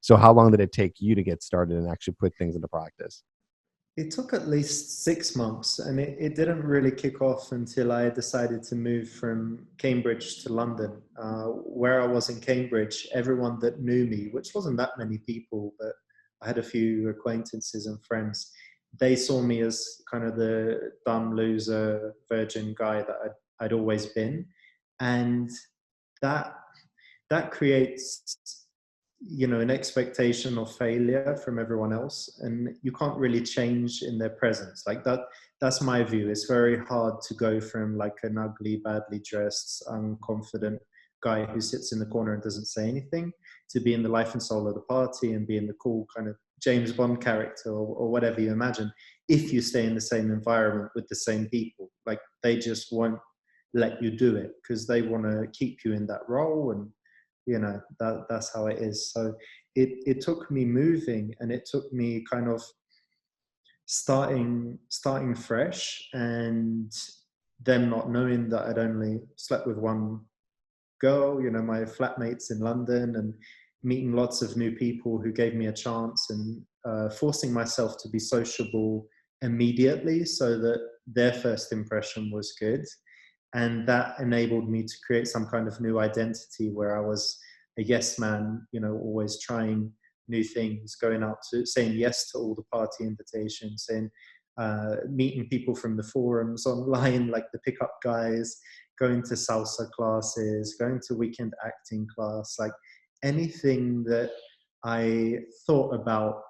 So how long did it take you to get started and actually put things into practice? It took at least 6 months, and it didn't really kick off until I decided to move from Cambridge to London. Where I was in Cambridge, everyone that knew me, which wasn't that many people, but I had a few acquaintances and friends, they saw me as kind of the dumb loser, virgin guy that I'd always been. And that that creates, an expectation of failure from everyone else, and you can't really change in their presence like that. That's my view. It's very hard to go from like an ugly, badly dressed, unconfident guy who sits in the corner and doesn't say anything, to be in the life and soul of the party and being the cool kind of James Bond character, or whatever you imagine, if you stay in the same environment with the same people. Like, they just won't let you do it because they want to keep you in that role, and that's how it is. So it took me moving, and it took me kind of starting fresh, and them not knowing that I'd only slept with one girl, my flatmates in London, and meeting lots of new people who gave me a chance, and forcing myself to be sociable immediately so that their first impression was good. And that enabled me to create some kind of new identity where I was a yes man, always trying new things, going out to saying yes to all the party invitations, saying meeting people from the forums online, like the pickup guys, going to salsa classes, going to weekend acting class, like anything that I thought about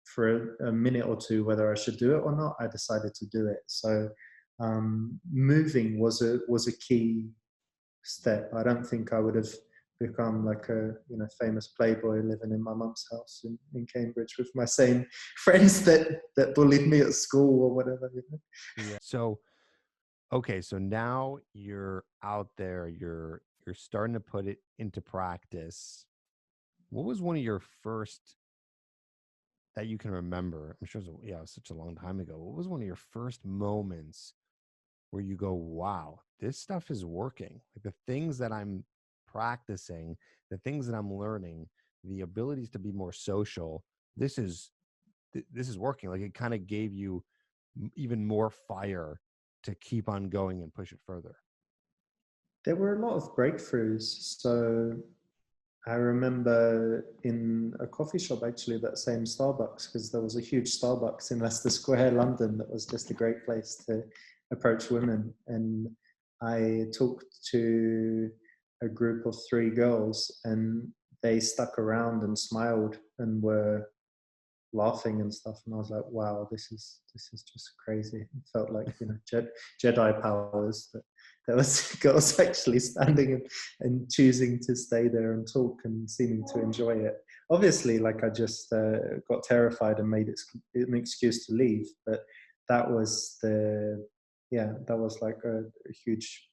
for a minute or two whether I should do it or not, I decided to do it. So moving was a key step. I don't think I would have become like a famous playboy living in my mum's house in Cambridge with my same friends that bullied me at school or whatever. Yeah. So, okay, so now you're out there, you're starting to put it into practice. What was one of your first that you can remember? I'm sure it was such a long time ago. What was one of your first moments where you go, wow, this stuff is working? Like the things that I'm practicing, the things that I'm learning, the abilities to be more social, this is working. Like it kind of gave you even more fire to keep on going and push it further. There were a lot of breakthroughs. So I remember in a coffee shop, actually, that same Starbucks, because there was a huge Starbucks in Leicester Square, London, that was just a great place to approach women. And I talked to a group of 3 girls, and they stuck around and smiled and were laughing and stuff. And I was like, wow, this is just crazy. It felt like, Jedi powers, that there was girls actually standing and choosing to stay there and talk and seeming to enjoy it. Obviously, like, I just got terrified and made it an excuse to leave. But that was that was like a huge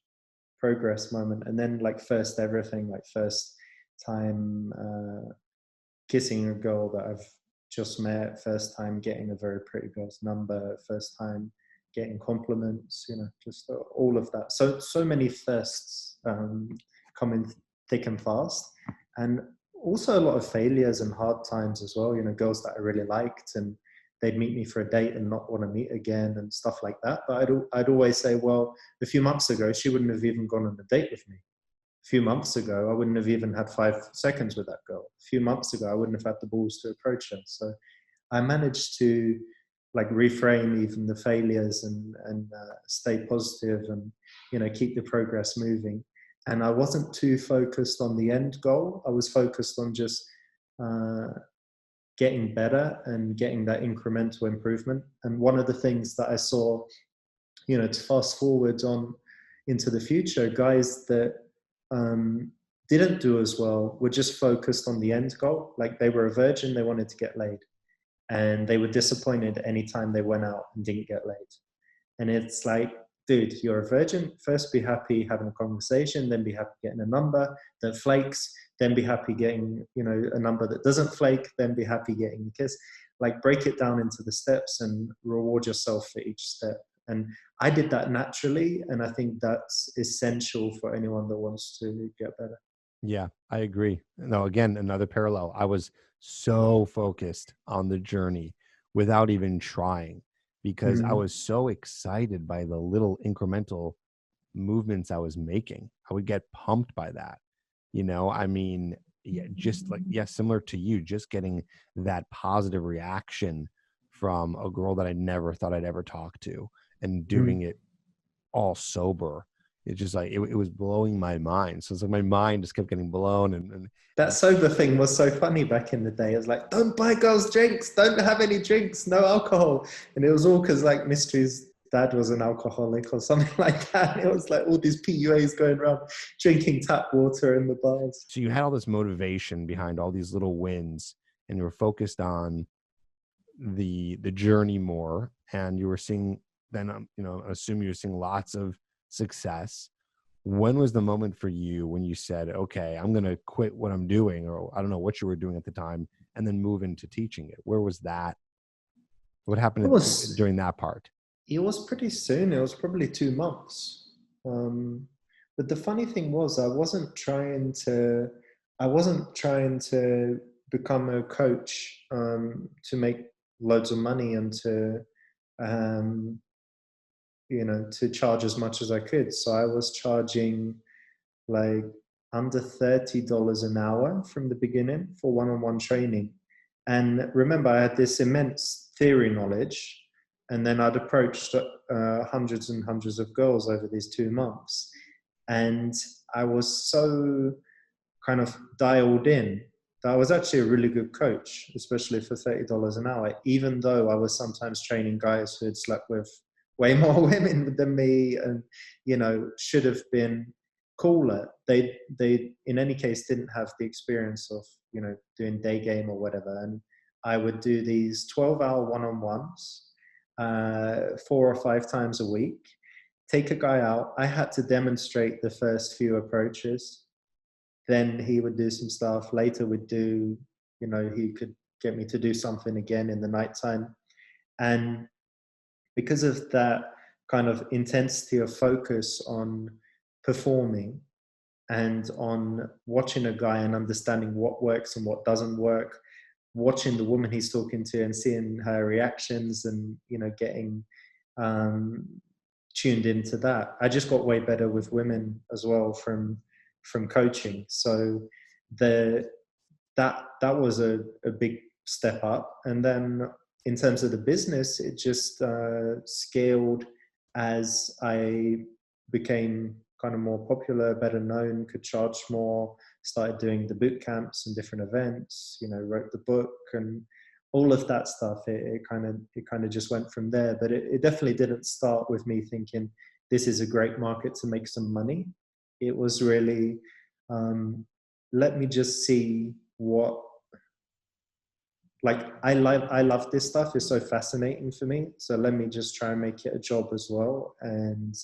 progress moment. And then, like, first everything, like first time kissing a girl that I've just met, first time getting a very pretty girl's number, first time getting compliments, just all of that. So many firsts coming thick and fast. And also a lot of failures and hard times as well, girls that I really liked, and they'd meet me for a date and not want to meet again and stuff like that. But I'd always say, well, a few months ago, she wouldn't have even gone on a date with me. A few months ago, I wouldn't have even had 5 seconds with that girl. A few months ago, I wouldn't have had the balls to approach her. So I managed to, like, reframe even the failures and stay positive and, keep the progress moving. And I wasn't too focused on the end goal. I was focused on just getting better and getting that incremental improvement. And one of the things that I saw, to fast forward on into the future, guys that didn't do as well were just focused on the end goal. Like, they were a virgin, they wanted to get laid, and they were disappointed anytime they went out and didn't get laid. And it's like, dude, you're a virgin. First be happy having a conversation, then be happy getting a number that flakes, then be happy getting, a number that doesn't flake, then be happy getting a kiss. Like, break it down into the steps and reward yourself for each step. And I did that naturally, and I think that's essential for anyone that wants to get better. Yeah, I agree. No, again, another parallel. I was so focused on the journey without even trying, because I Mm, was so excited by the little incremental movements I was making. I would get pumped by that. I mean, yeah, just like, yeah, similar to you, just getting that positive reaction from a girl that I never thought I'd ever talk to, and mm. doing it all sober. It's just like, it was blowing my mind. So it's like my mind just kept getting blown, That and sober thing was so funny back in the day. It was like, don't buy girls drinks, don't have any drinks, no alcohol. And it was all because like Mystery's dad was an alcoholic or something like that. It was like all these PUAs going around drinking tap water in the bars. so you had all this motivation behind all these little wins, and you were focused on the journey more, and you were seeing, then assume you were seeing lots of success. When was the moment for you when you said, okay, I'm going to quit what I'm doing, or I don't know what you were doing at the time, and then move into teaching it? Where was that? What It happened was during that part? it was pretty soon. It was probably 2 months. But the funny thing was, I wasn't trying to become a coach to make loads of money and um, to charge as much as I could. So I was charging like under $30 an hour from the beginning for one-on-one training. And remember, I had this immense theory knowledge, and then I'd approached hundreds and hundreds of girls over these 2 months. And I was so kind of dialed in that I was actually a really good coach, especially for $30 an hour, even though I was sometimes training guys who had slept with way more women than me and, should have been cooler. They in any case didn't have the experience of, doing day game or whatever. And I would do these 12-hour one-on-ones 4 or 5 times a week, take a guy out. I had to demonstrate the first few approaches, then he would do some stuff. Later we'd do, he could get me to do something again in the nighttime. And because of that kind of intensity of focus on performing and on watching a guy and understanding what works and what doesn't work, watching the woman he's talking to and seeing her reactions and, getting um, tuned into that. I just got way better with women as well from coaching. So the that was a big step up. And then in terms of the business, it just scaled as I became kind of more popular, better known, could charge more, started doing the boot camps and different events, wrote the book and all of that stuff. It kind of just went from there. But it definitely didn't start with me thinking this is a great market to make some money. It was really let me just see what, like, I love this stuff. It's so fascinating for me. So let me just try and make it a job as well. And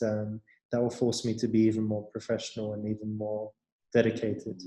that will force me to be even more professional and even more dedicated.